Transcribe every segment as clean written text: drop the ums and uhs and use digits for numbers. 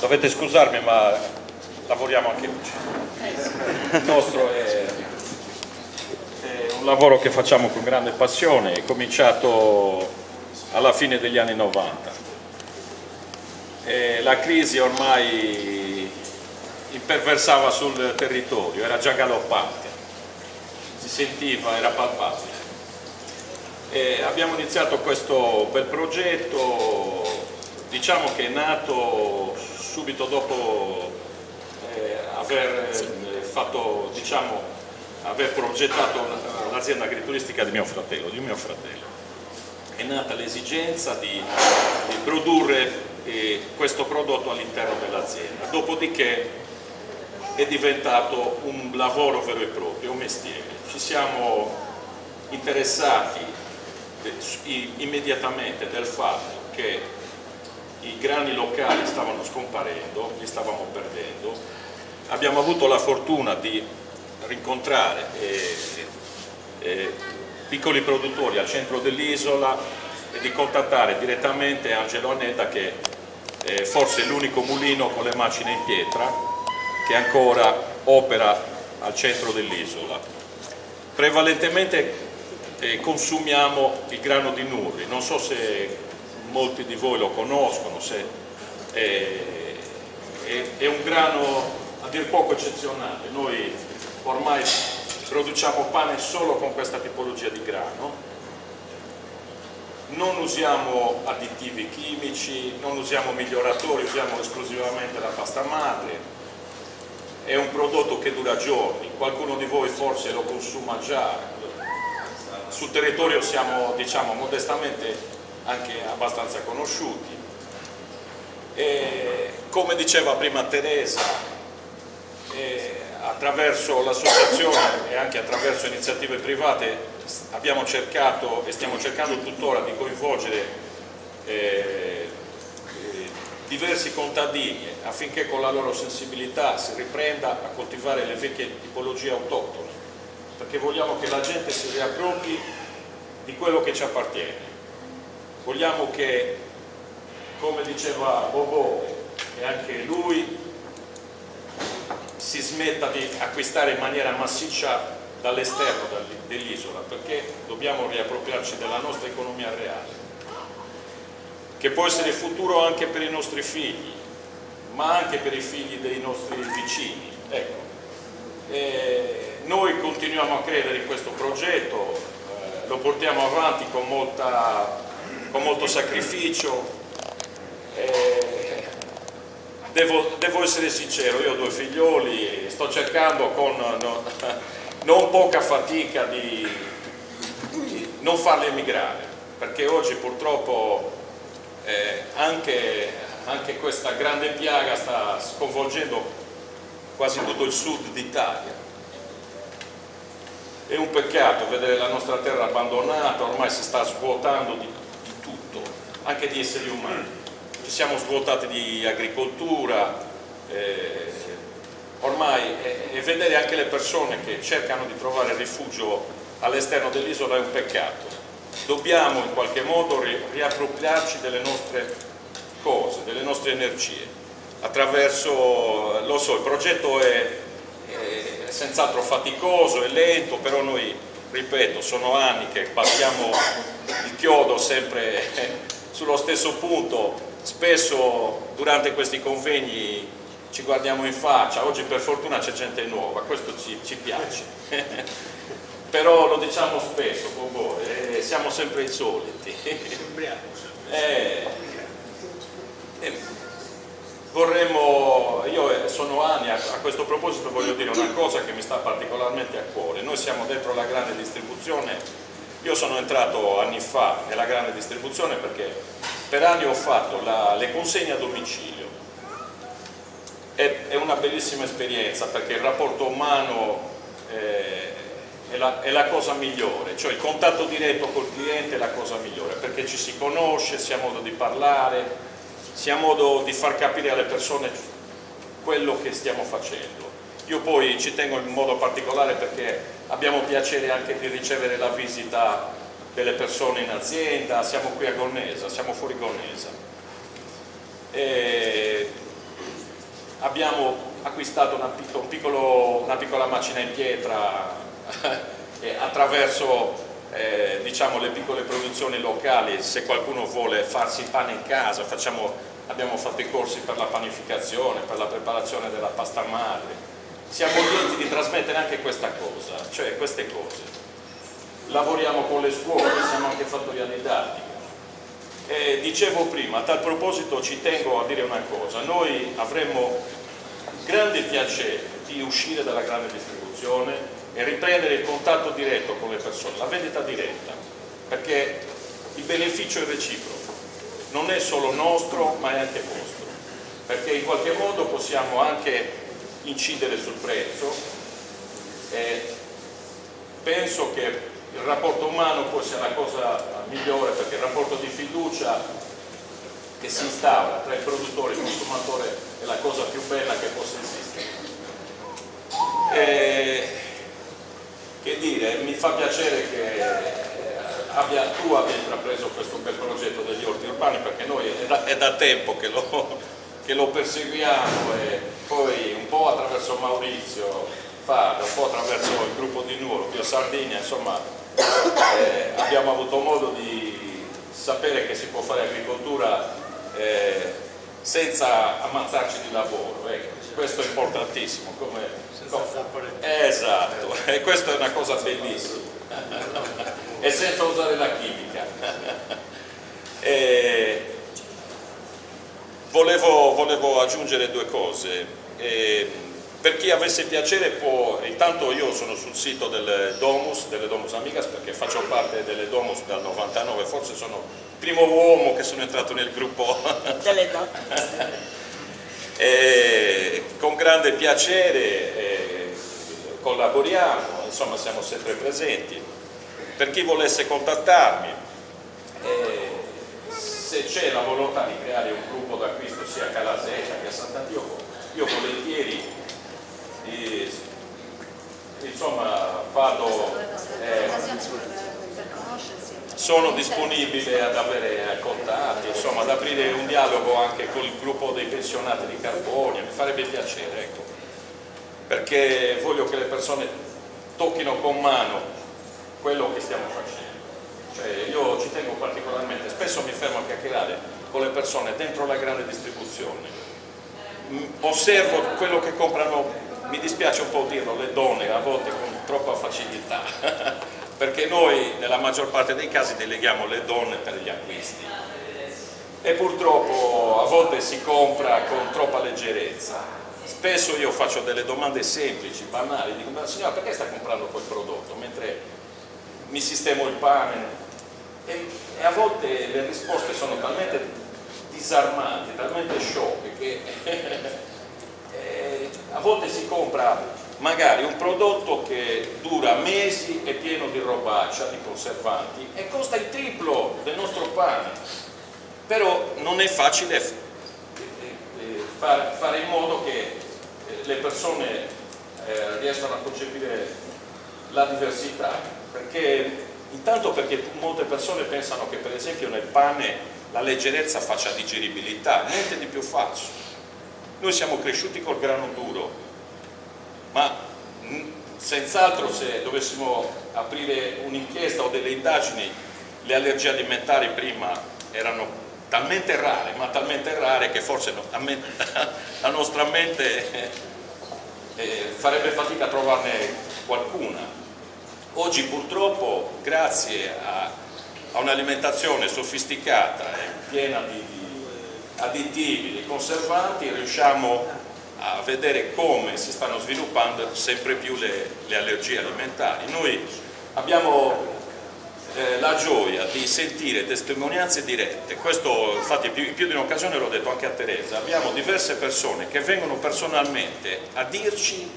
Dovete scusarmi, ma lavoriamo anche oggi. Il nostro è un lavoro che facciamo con grande passione, è cominciato alla fine degli anni 90. La crisi ormai imperversava sul territorio, era già galoppante, si sentiva, era palpabile. Abbiamo iniziato questo bel progetto, diciamo che è nato subito dopo aver progettato l'azienda agrituristica di mio fratello. È nata l'esigenza di produrre questo prodotto all'interno dell'azienda, dopodiché è diventato un lavoro vero e proprio, un mestiere. Ci siamo interessati immediatamente del fatto che i grani locali stavano scomparendo, li stavamo perdendo. Abbiamo avuto la fortuna di rincontrare piccoli produttori al centro dell'isola e di contattare direttamente Angelo Annetta, che forse è l'unico mulino con le macine in pietra che ancora opera al centro dell'isola. Prevalentemente consumiamo il grano di Nurri, non so se molti di voi lo conoscono, è un grano a dir poco eccezionale. Noi ormai produciamo pane solo con questa tipologia di grano, non usiamo additivi chimici, non usiamo miglioratori, usiamo esclusivamente la pasta madre. È un prodotto che dura giorni, qualcuno di voi forse lo consuma già. Sul territorio siamo, diciamo, modestamente anche abbastanza conosciuti. E, come diceva prima Teresa, attraverso l'associazione e anche attraverso iniziative private abbiamo cercato e stiamo cercando tuttora di coinvolgere diversi contadini affinché con la loro sensibilità si riprenda a coltivare le vecchie tipologie autoctone, perché vogliamo che la gente si riappropri di quello che ci appartiene. Vogliamo che, come diceva Bobò e anche lui, si smetta di acquistare in maniera massiccia dall'esterno dell'isola, perché dobbiamo riappropriarci della nostra economia reale, che può essere il futuro anche per i nostri figli, ma anche per i figli dei nostri vicini. Ecco. Noi continuiamo a credere in questo progetto, lo portiamo avanti con molto sacrificio. Devo essere sincero, io ho 2 figlioli, sto cercando con non poca fatica di non farli emigrare, perché oggi purtroppo anche questa grande piaga sta sconvolgendo quasi tutto il sud d'Italia. È un peccato vedere la nostra terra abbandonata, ormai si sta svuotando di tutto, anche di esseri umani. Ci siamo svuotati di agricoltura, ormai e vedere anche le persone che cercano di trovare rifugio all'esterno dell'isola è un peccato. Dobbiamo in qualche modo riappropriarci delle nostre cose, delle nostre energie, attraverso, lo so, il progetto è senz'altro faticoso, è lento, però noi, ripeto, sono anni che battiamo il chiodo sempre sullo stesso punto. Spesso durante questi convegni ci guardiamo in faccia, oggi per fortuna c'è gente nuova, questo ci piace, però lo diciamo spesso, siamo sempre i soliti. Io sono anni, a questo proposito voglio dire una cosa che mi sta particolarmente a cuore. Noi siamo dentro la grande distribuzione, io sono entrato anni fa nella grande distribuzione perché per anni ho fatto le consegne a domicilio. È una bellissima esperienza perché il rapporto umano è la cosa migliore, cioè il contatto diretto col cliente è la cosa migliore, perché ci si conosce, si ha modo di parlare, si ha modo di far capire alle persone quello che stiamo facendo. Io poi ci tengo in modo particolare perché abbiamo piacere anche di ricevere la visita delle persone in azienda, siamo qui a Gonnesa, siamo fuori Gonnesa. abbiamo acquistato una piccola macina in pietra e attraverso diciamo, le piccole produzioni locali, se qualcuno vuole farsi pane in casa, abbiamo fatto i corsi per la panificazione, per la preparazione della pasta madre. Siamo lieti di trasmettere anche questa cosa, cioè queste cose. Lavoriamo con le scuole, siamo anche fattoria didattica. E dicevo prima, a tal proposito ci tengo a dire una cosa: noi avremmo grande piacere di uscire dalla grande distribuzione e riprendere il contatto diretto con le persone, la vendita diretta, perché il beneficio è reciproco, non è solo nostro ma è anche vostro, perché in qualche modo possiamo anche incidere sul prezzo e penso che il rapporto umano poi sia la cosa migliore, perché il rapporto di fiducia che si instaura tra il produttore e il consumatore è la cosa più bella che possa esistere. Che dire, mi fa piacere che tu abbia intrapreso questo bel progetto degli orti urbani, perché noi è da tempo che lo perseguiamo, e poi un po' attraverso Maurizio Fabio, un po' attraverso il gruppo di Nuoro, Bio Sardegna, insomma abbiamo avuto modo di sapere che si può fare agricoltura senza ammazzarci di lavoro, questo è importantissimo, esatto, e questa è una cosa bellissima e senza usare la chimica. Volevo aggiungere due cose. Per chi avesse piacere può, intanto io sono sul sito delle Domus Amigas, perché faccio parte delle Domus dal 99, forse sono il primo uomo che sono entrato nel gruppo delle Domus. Con grande piacere collaboriamo, insomma siamo sempre presenti. Per chi volesse contattarmi, se c'è la volontà di creare un gruppo d'acquisto sia a Calasecca che a Sant'Antioco, io volentieri insomma sono disponibile ad avere contatti, insomma ad aprire un dialogo anche con il gruppo dei pensionati di Carbonia, mi farebbe piacere, ecco, perché voglio che le persone tocchino con mano quello che stiamo facendo. Cioè, io ci tengo particolarmente, spesso mi fermo a chiacchierare con le persone dentro la grande distribuzione, osservo quello che comprano, mi dispiace un po' dirlo, le donne a volte con troppa facilità perché noi nella maggior parte dei casi deleghiamo le donne per gli acquisti e purtroppo a volte si compra con troppa leggerezza. Spesso io faccio delle domande semplici, banali, dico: ma signora, perché sta comprando quel prodotto mentre mi sistemo il pane? E a volte le risposte sono talmente disarmanti, talmente sciocche che a volte si compra magari un prodotto che dura mesi, è pieno di robaccia, di conservanti e costa il triplo del nostro pane, però non è facile fare in modo che le persone riescano a concepire la diversità, perché intanto perché molte persone pensano che per esempio nel pane la leggerezza faccia digeribilità, niente di più falso. Noi siamo cresciuti col grano duro, ma senz'altro se dovessimo aprire un'inchiesta o delle indagini, le allergie alimentari prima erano talmente rare, ma talmente rare che forse la nostra mente farebbe fatica a trovarne qualcuna. Oggi purtroppo, grazie a un'alimentazione sofisticata e piena di additivi, di conservanti, riusciamo a vedere come si stanno sviluppando sempre più le allergie alimentari. Noi abbiamo la gioia di sentire testimonianze dirette, questo infatti in più di un'occasione l'ho detto anche a Teresa, abbiamo diverse persone che vengono personalmente a dirci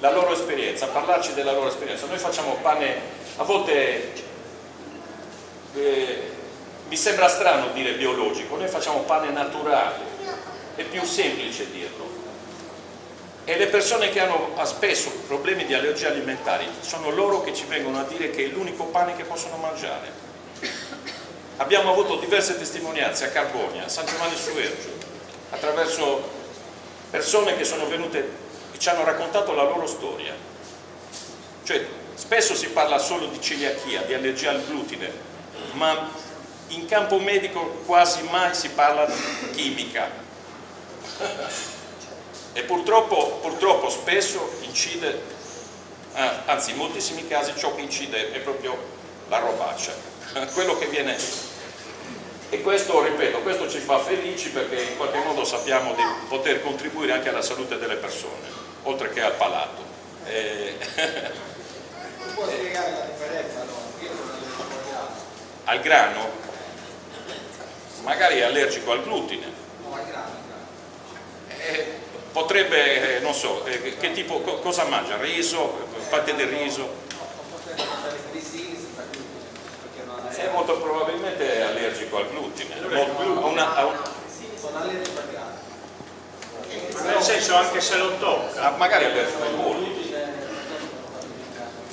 la loro esperienza, a parlarci della loro esperienza. Noi facciamo pane, a volte mi sembra strano dire biologico, noi facciamo pane naturale, è più semplice dirlo. E le persone che hanno spesso problemi di allergie alimentari sono loro che ci vengono a dire che è l'unico pane che possono mangiare. Abbiamo avuto diverse testimonianze a Carbonia, a San Giovanni su Ergio, attraverso persone che sono venute e ci hanno raccontato la loro storia. Cioè, spesso si parla solo di celiachia, di allergia al glutine, ma in campo medico quasi mai si parla di chimica. E purtroppo spesso incide, anzi in moltissimi casi ciò che incide è proprio la robaccia, quello che viene. E questo, ripeto, questo ci fa felici perché in qualche modo sappiamo di poter contribuire anche alla salute delle persone, oltre che al palato. Può spiegare la differenza, no? Io sono allergico al grano. Al grano? Magari è allergico al glutine. No, al grano. Potrebbe, non so, che tipo, cosa mangia? Riso? Fate del riso? No, potrebbe mangiare i grissini senza glutine, perché non ha Molto probabilmente è allergico al glutine. sono allergico al grano. Nel senso, anche se lo tocca, magari è allergico ai polli.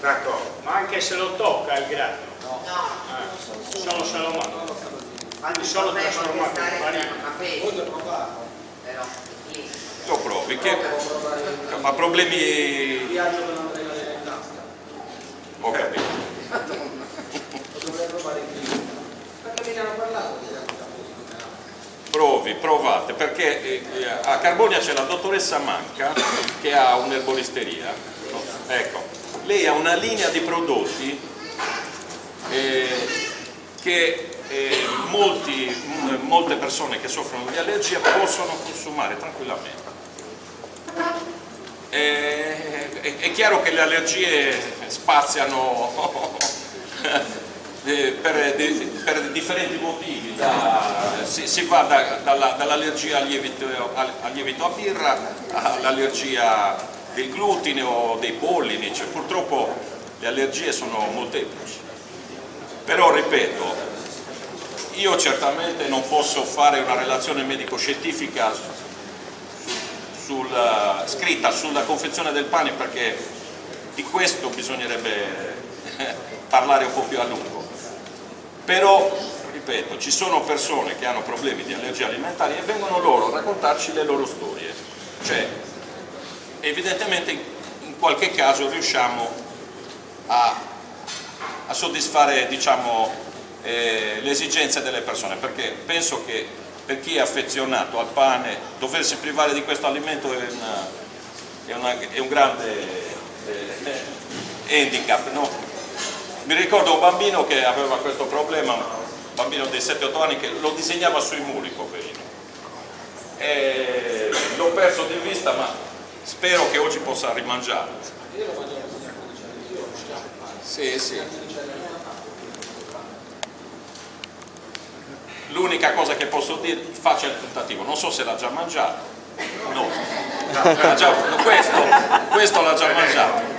d'accordo, ma anche se lo tocca il grano, solo se lo mangia, anche solo trasformato in farina. Voglio provarlo. Lo provi, che ha problemi. Viaggio per Andrea in tasca. Ho capito. Lo dovrei provare in clinica. Perché me ne hanno parlato di Provate, perché a Carbonia c'è la dottoressa Manca che ha un'erboristeria. Ecco, lei ha una linea di prodotti che molte persone che soffrono di allergia possono consumare tranquillamente. È chiaro che le allergie spaziano per differenti motivi, si va dall'allergia al lievito a birra all'allergia del glutine o dei pollini, cioè, purtroppo le allergie sono molteplici. Però ripeto, io certamente non posso fare una relazione medico-scientifica scritta sulla confezione del pane, perché di questo bisognerebbe parlare un po' più a lungo. Però, ripeto, ci sono persone che hanno problemi di allergie alimentari e vengono loro a raccontarci le loro storie. Cioè, evidentemente in qualche caso riusciamo a soddisfare, diciamo, le esigenze delle persone, perché penso che per chi è affezionato al pane doversi privare di questo alimento è un grande handicap, no? Mi ricordo un bambino che aveva questo problema, un bambino dei 7-8 anni, che lo disegnava sui muri, poverino, e l'ho perso di vista, ma spero che oggi possa rimangiarlo. Io lo mangiavo con la condicella, io lo mangiavo il pane. Sì. L'unica cosa che posso dire, faccia il tentativo, non so se l'ha già mangiato. No. Questo l'ha già mangiato.